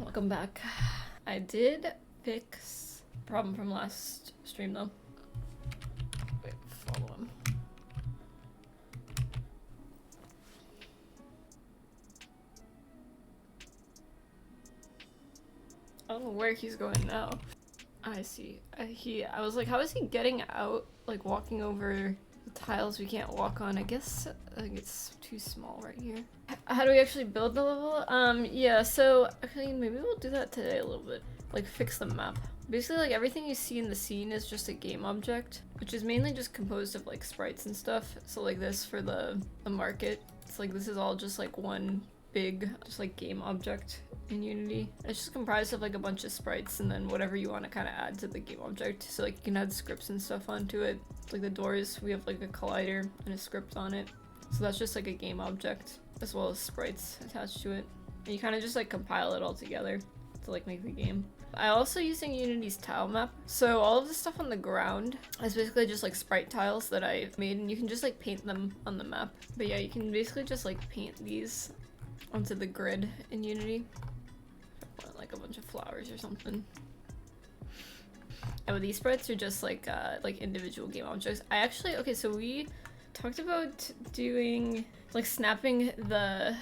Welcome back. I did fix the problem from last stream though. Wait, follow him. I don't know where he's going now. I see. I was like, how is he getting out? Like walking over the tiles we can't walk on. I guess it's too small right here. How do we actually build the level? Yeah, so actually maybe we'll do that today a little bit. Like fix the map. Basically like everything you see in the scene is just a game object, which is mainly just composed of like sprites and stuff. So like this for the market. It's like this is all just like one big just like game object in Unity. It's just comprised of like a bunch of sprites and then whatever you want to kind of add to the game object. So like you can add scripts and stuff onto it. Like the doors, we have like a collider and a script on it. So that's just like a game object as well as sprites attached to it. And you kind of just like compile it all together to like make the game. I also using Unity's tile map. So all of the stuff on the ground is basically just like sprite tiles that I made, and you can just like paint them on the map. But yeah, you can basically just like paint these onto the grid in Unity. Like a bunch of flowers or something. And with these sprites are just like individual game objects. Okay, so we talked about doing like snapping the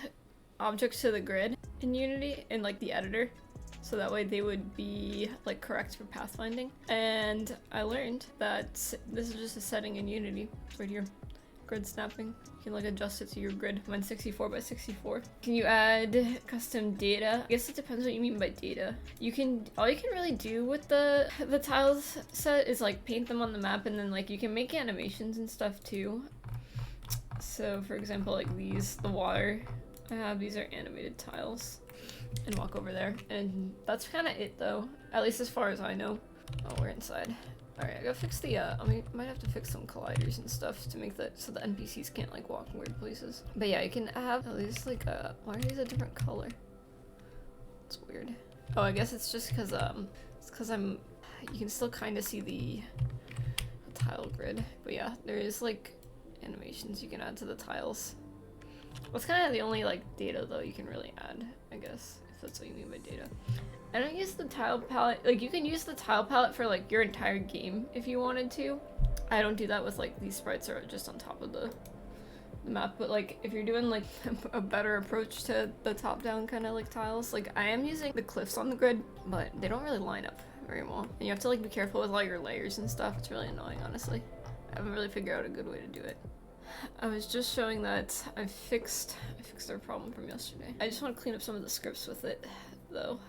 objects to the grid in Unity in like the editor. So that way they would be like correct for pathfinding. And I learned that this is just a setting in Unity. It's right here. Grid snapping. You can like adjust it to your grid. Mine's 64 by 64. Can you add custom data? I guess it depends what you mean by data. All you can really do with the tiles set is like paint them on the map, and then like you can make animations and stuff too. So for example, like the water I have, these are animated tiles. And walk over there. And that's kind of it though. At least as far as I know. Oh, we're inside. Alright, I gotta fix the, might have to fix some colliders and stuff to make that so the NPCs can't like walk in weird places. But yeah, you can have at least like why are these a different color? It's weird. Oh, I guess it's just cause, you can still kind of see the tile grid. But yeah, there is like animations you can add to the tiles. That's kind of the only like data though you can really add, I guess, if that's what you mean by data. I don't use the tile palette. Like you can use the tile palette for like your entire game if you wanted to. I don't do that with like these sprites are just on top of the map, but like if you're doing like a better approach to the top down kind of like tiles, like I am using the cliffs on the grid, but they don't really line up very well. And you have to like be careful with all your layers and stuff. It's really annoying, honestly. I haven't really figured out a good way to do it. I was just showing that I fixed their problem from yesterday. I just want to clean up some of the scripts with it, though.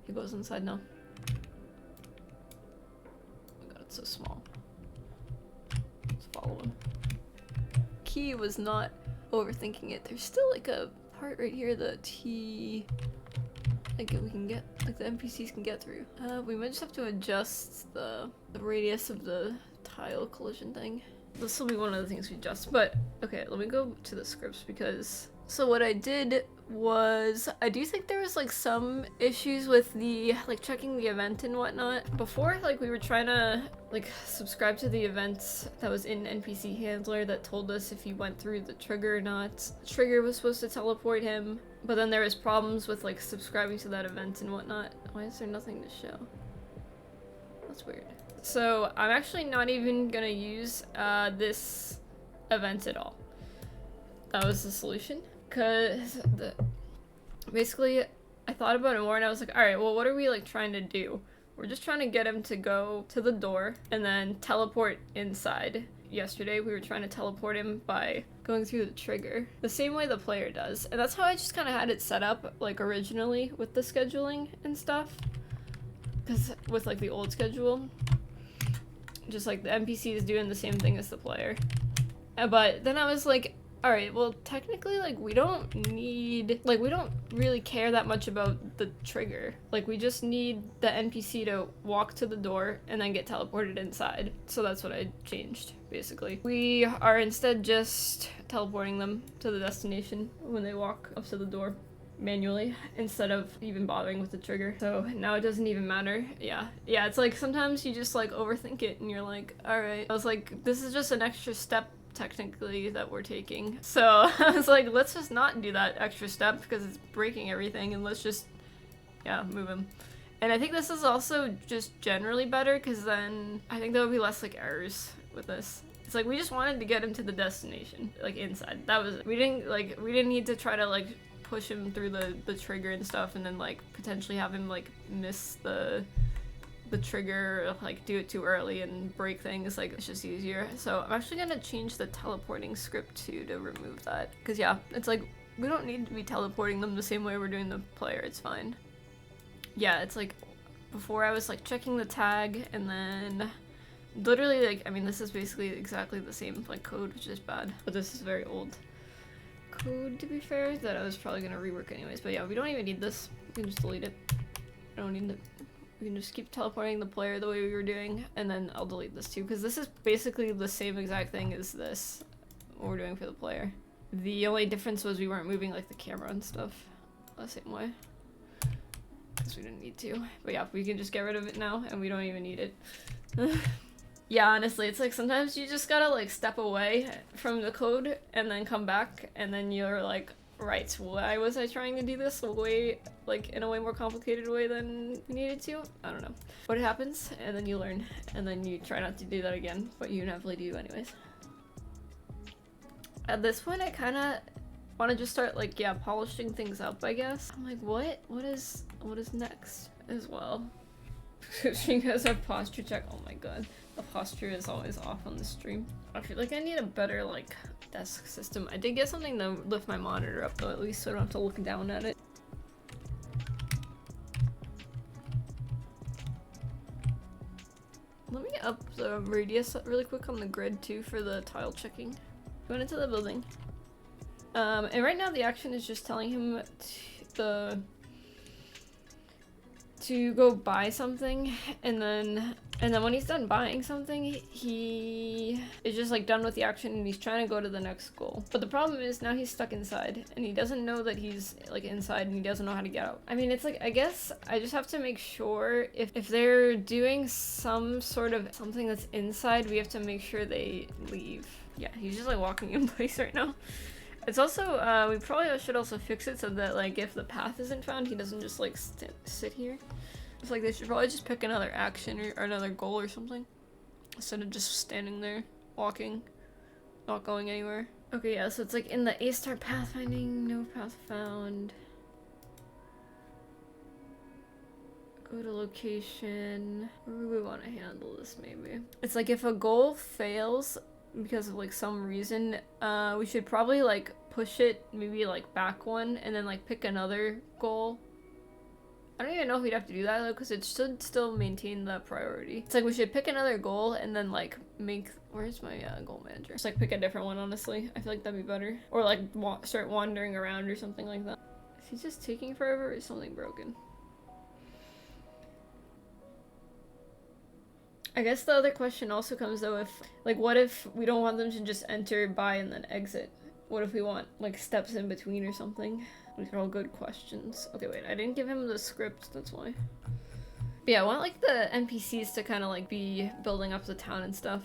He goes inside now. Oh my god, it's so small. Let's follow him. Key was not overthinking it. There's still like a part right here that we can get, like the NPCs can get through. We might just have to adjust the radius of the tile collision thing. This will be one of the things we adjust, but okay, let me go to the scripts because so what I did was I do think there was like some issues with the like checking the event and whatnot. Before, like we were trying to like subscribe to the events that was in NPC handler that told us if he went through the trigger or not. The trigger was supposed to teleport him, but then there was problems with like subscribing to that event and whatnot. Why is there nothing to show? That's weird. So I'm actually not even gonna use this event at all. That was the solution. Cause basically I thought about it more and I was like, alright, well what are we like trying to do? We're just trying to get him to go to the door and then teleport inside. Yesterday we were trying to teleport him by going through the trigger. The same way the player does. And that's how I just kind of had it set up like originally with the scheduling and stuff. Cause with like the old schedule, just like the NPC is doing the same thing as the player. But then I was like, alright, well technically like we don't really care that much about the trigger. Like we just need the NPC to walk to the door and then get teleported inside. So that's what I changed, basically. We are instead just teleporting them to the destination when they walk up to the door manually instead of even bothering with the trigger. So now it doesn't even matter. Yeah, it's like sometimes you just like overthink it and you're like, alright. I was like, this is just an extra step technically that we're taking. So I was like, let's just not do that extra step because it's breaking everything, and let's just, yeah, move him. And I think this is also just generally better because then I think there will be less like errors with this. It's like we just wanted to get him to the destination, like inside. That was it. We didn't need to try to like push him through the trigger and stuff, and then like potentially have him like miss the trigger, like do it too early and break things. Like it's just easier. So I'm actually gonna change the teleporting script to remove that, because yeah, it's like we don't need to be teleporting them the same way we're doing the player. It's fine. Yeah, it's like before I was like checking the tag, and then literally like, I mean, this is basically exactly the same like code, which is bad, but this is very old code to be fair that I was probably gonna rework anyways. But yeah, we don't even need this. We can just delete it. I don't need it. We can just keep teleporting the player the way we were doing, and then I'll delete this too, because this is basically the same exact thing as this, what we're doing for the player. The only difference was we weren't moving like the camera and stuff the same way, because we didn't need to. But yeah, we can just get rid of it now, and we don't even need it. Yeah, honestly, it's like sometimes you just gotta like step away from the code and then come back, and then you're like, right, why was I trying to do this way, like in a way more complicated way than we needed to? I don't know. But it happens, and then you learn, and then you try not to do that again, but you inevitably do anyways. At this point, I kind of want to just start like, yeah, polishing things up, I guess. I'm like, what is next as well? You guys have posture check. Oh my god, the posture is always off on the stream. I feel like I need a better like desk system. I did get something to lift my monitor up though, at least, so I don't have to look down at it. Let me up the radius really quick on the grid too for the tile checking. Going into the building. And right now the action is just telling him to go buy something, and then when he's done buying something, he is just like done with the action, and he's trying to go to the next goal. But the problem is now he's stuck inside, and he doesn't know that he's like inside, and he doesn't know how to get out. I mean, it's like, I guess I just have to make sure if they're doing some sort of something that's inside, we have to make sure they leave. Yeah, he's just like walking in place right now. It's also, we probably should also fix it so that, like, if the path isn't found, he doesn't just, like, sit here. It's like they should probably just pick another action or another goal or something, instead of just standing there, walking, not going anywhere. Okay, yeah, so it's, like, in the A-star pathfinding, no path found. Go to location. Where do we want to handle this, maybe? It's like if a goal fails because of like some reason, we should probably like push it maybe like back one, and then like pick another goal. I don't even know if we'd have to do that though, because it should still maintain the priority. It's like we should pick another goal and then like make, where's my goal manager? Just like pick a different one, honestly. I feel like that'd be better. Or like start wandering around or something like that. Is he just taking forever, or is something broken? I guess the other question also comes though, if like, what if we don't want them to just enter, buy, and then exit? What if we want like steps in between or something? These are all good questions. Okay, wait, I didn't give him the script, that's why. But yeah, I want like the NPCs to kind of like be building up the town and stuff.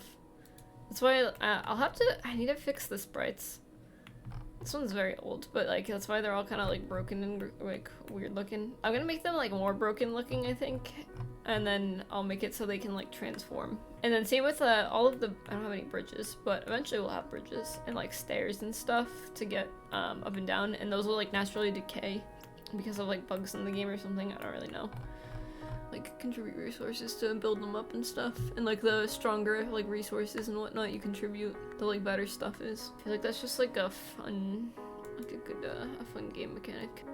That's why I need to fix the sprites. This one's very old, but like that's why they're all kind of like broken and like weird looking. I'm gonna make them like more broken looking, I think, and then I'll make it so they can like transform. And then same with all of the, I don't have any bridges, but eventually we'll have bridges and like stairs and stuff to get up and down, and those will like naturally decay because of like bugs in the game or something. I don't really know. Like contribute resources to build them up and stuff, and like the stronger like resources and whatnot you contribute, the like better stuff is. I feel like that's just like a fun, like a good a fun game mechanic.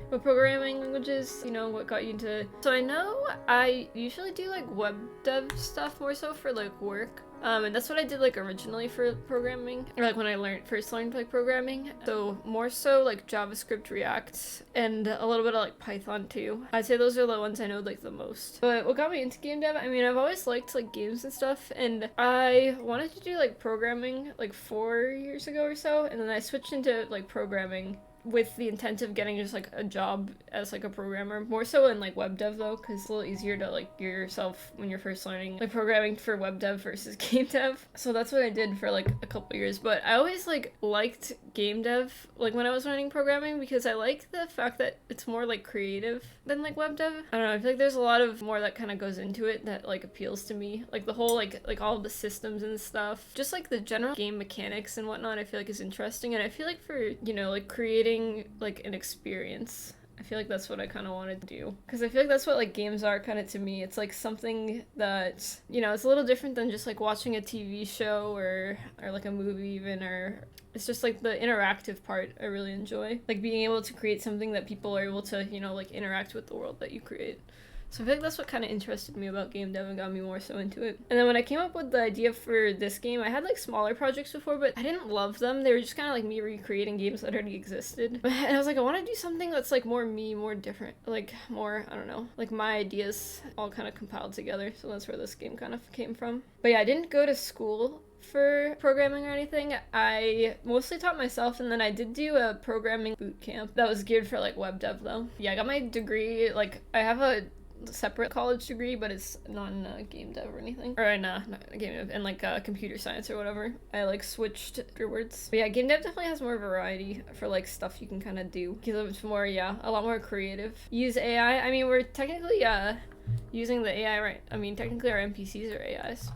What programming languages, you know, what got you into? So I know I usually do like web dev stuff more so for like work. And that's what I did like originally for programming, or like when I first learned like programming. So more so like JavaScript, React, and a little bit of like Python too. I'd say those are the ones I know like the most. But what got me into game dev, I mean, I've always liked like games and stuff, and I wanted to do like programming like 4 years ago or so, and then I switched into like programming with the intent of getting just like a job as like a programmer, more so in like web dev though, because it's a little easier to like gear yourself when you're first learning like programming for web dev versus game dev. So that's what I did for like a couple years. But I always like liked game dev like when I was learning programming, because I like the fact that it's more like creative than like web dev. I don't know, I feel like there's a lot of more that kind of goes into it that like appeals to me, like the whole like all of the systems and stuff, just like the general game mechanics and whatnot. I feel like is interesting, and I feel like for, you know, like creating like an experience, I feel like that's what I kind of want to do, because I feel like that's what like games are kind of to me. It's like something that, you know, it's a little different than just like watching a TV show or like a movie even, or it's just like the interactive part I really enjoy, like being able to create something that people are able to, you know, like interact with the world that you create. So I feel like that's what kind of interested me about game dev and got me more so into it. And then when I came up with the idea for this game, I had like smaller projects before, but I didn't love them. They were just kind of like me recreating games that already existed. And I was like, I want to do something that's like more me, more different, like more, I don't know, like my ideas all kind of compiled together. So that's where this game kind of came from. But yeah, I didn't go to school for programming or anything. I mostly taught myself, and then I did do a programming boot camp that was geared for like web dev though. Yeah, I got my degree, like I have a separate college degree, but it's not in game dev or anything, or in not game dev, in like computer science or whatever. I like switched afterwards. But yeah, game dev definitely has more variety for like stuff you can kind of do, because it's more, yeah, a lot more creative. Use AI. I mean, we're technically using the AI, right? I mean, technically our NPCs are AIs.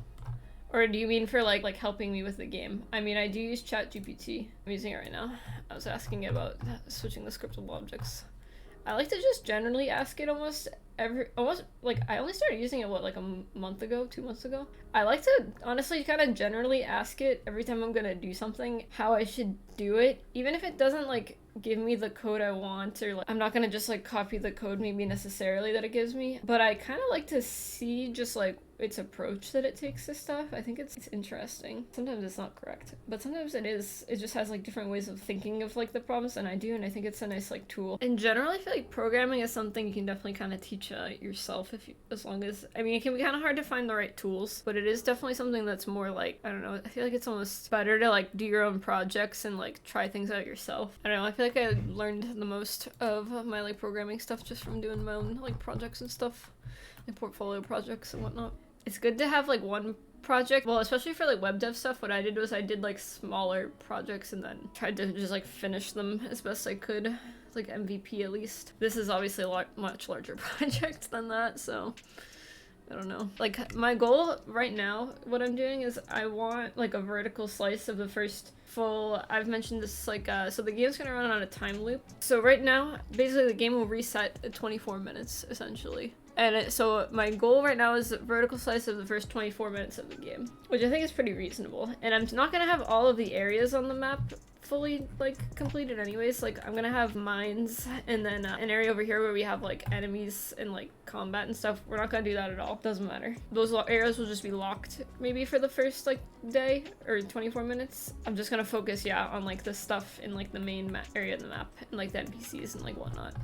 Or do you mean for like helping me with the game? I mean, I do use ChatGPT. I'm using it right now. I was asking it about switching the scriptable objects. I like to just generally ask it almost like I only started using it like a month ago, 2 months ago. I like to honestly kind of generally ask it every time I'm gonna do something how I should do it, even if it doesn't like give me the code I want, or like I'm not gonna just like copy the code maybe necessarily that it gives me, but I kind of like to see just like its approach that it takes to stuff. I think it's interesting. Sometimes it's not correct, but sometimes it is. It just has like different ways of thinking of like the problems than I do, and I think it's a nice like tool. In general, I feel like programming is something you can definitely kind of teach yourself as long as, I mean, it can be kind of hard to find the right tools, but it is definitely something that's more like, I don't know, I feel like it's almost better to like do your own projects and like try things out yourself. I don't know, I feel like I learned the most of my like programming stuff just from doing my own like projects and stuff, like portfolio projects and whatnot. It's good to have like one project, well, especially for like web dev stuff. What I did was I did like smaller projects and then tried to just like finish them as best I could, like MVP at least. This is obviously a much larger project than that, so I don't know. Like my goal right now, what I'm doing is I want like a vertical slice of the first full, I've mentioned this, like so the game's gonna run on a time loop. So right now basically the game will reset at 24 minutes essentially. And so my goal right now is a vertical slice of the first 24 minutes of the game, which I think is pretty reasonable. And I'm not gonna have all of the areas on the map fully like completed anyways. Like I'm gonna have mines and then an area over here where we have like enemies and like combat and stuff. We're not gonna do that at all. Doesn't matter. Those areas will just be locked maybe for the first like day or 24 minutes. I'm just gonna focus, yeah, on like the stuff in like the main area of the map and like the NPCs and like whatnot.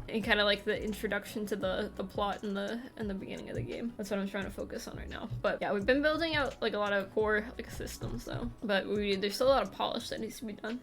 And kind of like the introduction to the plot in the beginning of the game. That's what I'm trying to focus on right now. But yeah, we've been building out like a lot of core like systems though. But there's still a lot of polish that needs to be done.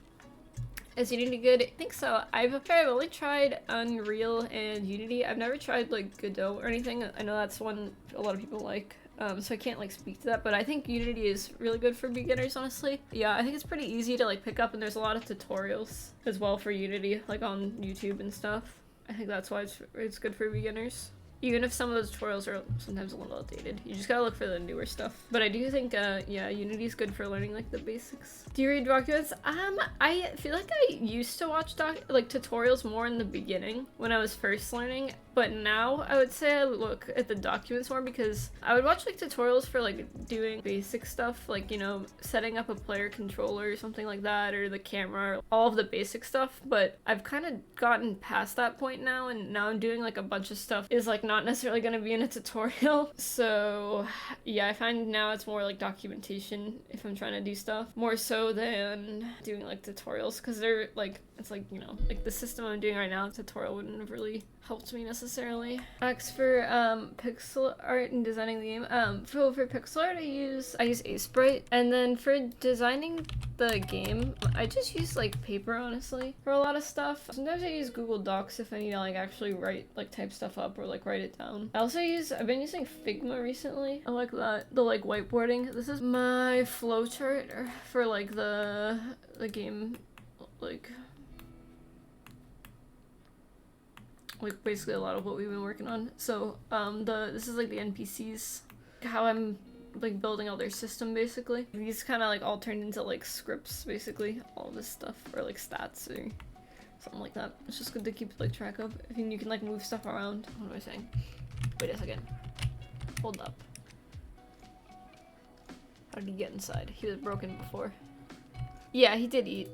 Is Unity good? I think so. I've only tried Unreal and Unity. I've never tried like Godot or anything. I know that's one a lot of people like. So I can't like speak to that, but I think Unity is really good for beginners, honestly. Yeah, I think it's pretty easy to like pick up, and there's a lot of tutorials as well for Unity, like on YouTube and stuff. I think that's why it's good for beginners. Even if some of those tutorials are sometimes a little outdated. You just gotta look for the newer stuff. But I do think, yeah, Unity's good for learning, like, the basics. Do you read documents? I feel like I used to watch, tutorials more in the beginning when I was first learning. But now, I would say I look at the documents more because I would watch, like, tutorials for, like, doing basic stuff. Like, you know, setting up a player controller or something like that, or the camera, all of the basic stuff. But I've kind of gotten past that point now, and now I'm doing, like, a bunch of stuff is, like, not necessarily gonna be in a tutorial. So yeah, I find now it's more like documentation if I'm trying to do stuff, more so than doing like tutorials, because they're like, it's like, you know, like the system I'm doing right now, tutorial wouldn't have really helped me necessarily. As for pixel art and designing the game, for pixel art I use Sprite, and then for designing the game I just use like paper, honestly, for a lot of stuff. Sometimes I use Google Docs if I need to like actually write, like type stuff up or like write it down. I've been using Figma recently. I like that, the like whiteboarding. This is my flowchart for like the game, like basically a lot of what we've been working on. So this is like the NPCs, how I'm like building all their system basically. These kind of like all turned into like scripts basically, all this stuff, or like stats or something like that. It's just good to keep like track of. I mean, you can like move stuff around. What am I saying? Wait a second. Hold up. How did he get inside? He was broken before. Yeah, he did eat.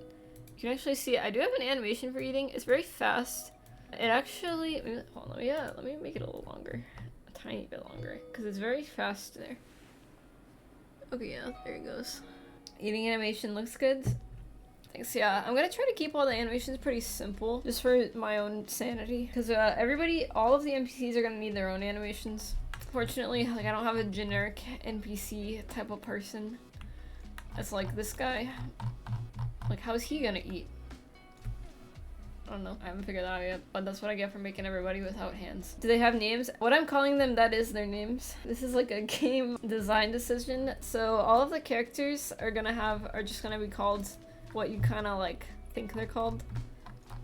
You can actually see it. I do have an animation for eating. It's very fast. It actually, hold on, let me make it a little longer, a tiny bit longer, because it's very fast there. Okay, yeah, there it goes. Eating animation looks good. Thanks. Yeah, I'm gonna try to keep all the animations pretty simple, just for my own sanity, because all of the NPCs are gonna need their own animations. Fortunately, like I don't have a generic NPC type of person. It's like this guy. Like, how is he gonna eat? I don't know. I haven't figured that out yet, but that's what I get for making everybody without hands. Do they have names? What I'm calling them, that is their names. This is like a game design decision. So all of the characters are just gonna be called what you kind of like think they're called.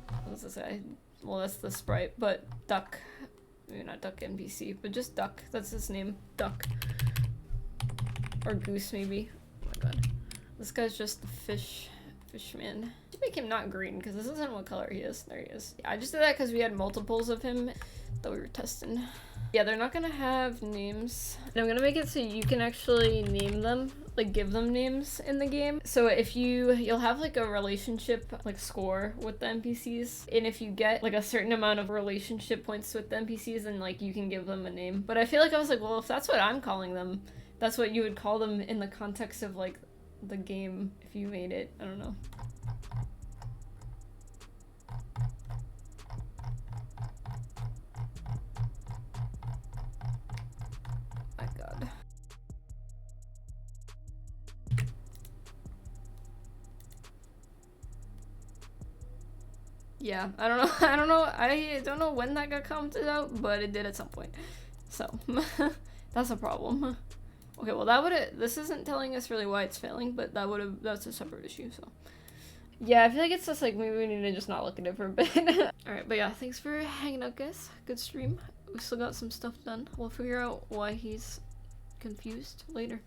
What does it say? Well, that's the sprite, but Duck. Maybe not Duck NPC, but just Duck. That's his name. Duck. Or Goose, maybe. Oh my god. This guy's just the Fishman. Just make him not green, because this isn't what color he is. There he is. Yeah, I just did that because we had multiples of him that we were testing. Yeah, they're not gonna have names. And I'm gonna make it so you can actually name them, like give them names in the game. So if you'll have like a relationship like score with the NPCs, and if you get like a certain amount of relationship points with the NPCs, then like you can give them a name. But I feel like I was like, well, if that's what I'm calling them, that's what you would call them in the context of like the game if you made it. I don't know. My god. Yeah, I don't know. I don't know when that got commented out, but it did at some point. So that's a problem. Okay, well this isn't telling us really why it's failing, but that's a separate issue, so. Yeah, I feel like it's just like, maybe we need to just not look at it for a bit. Alright, but yeah, thanks for hanging out, guys. Good stream. We still got some stuff done. We'll figure out why he's confused later.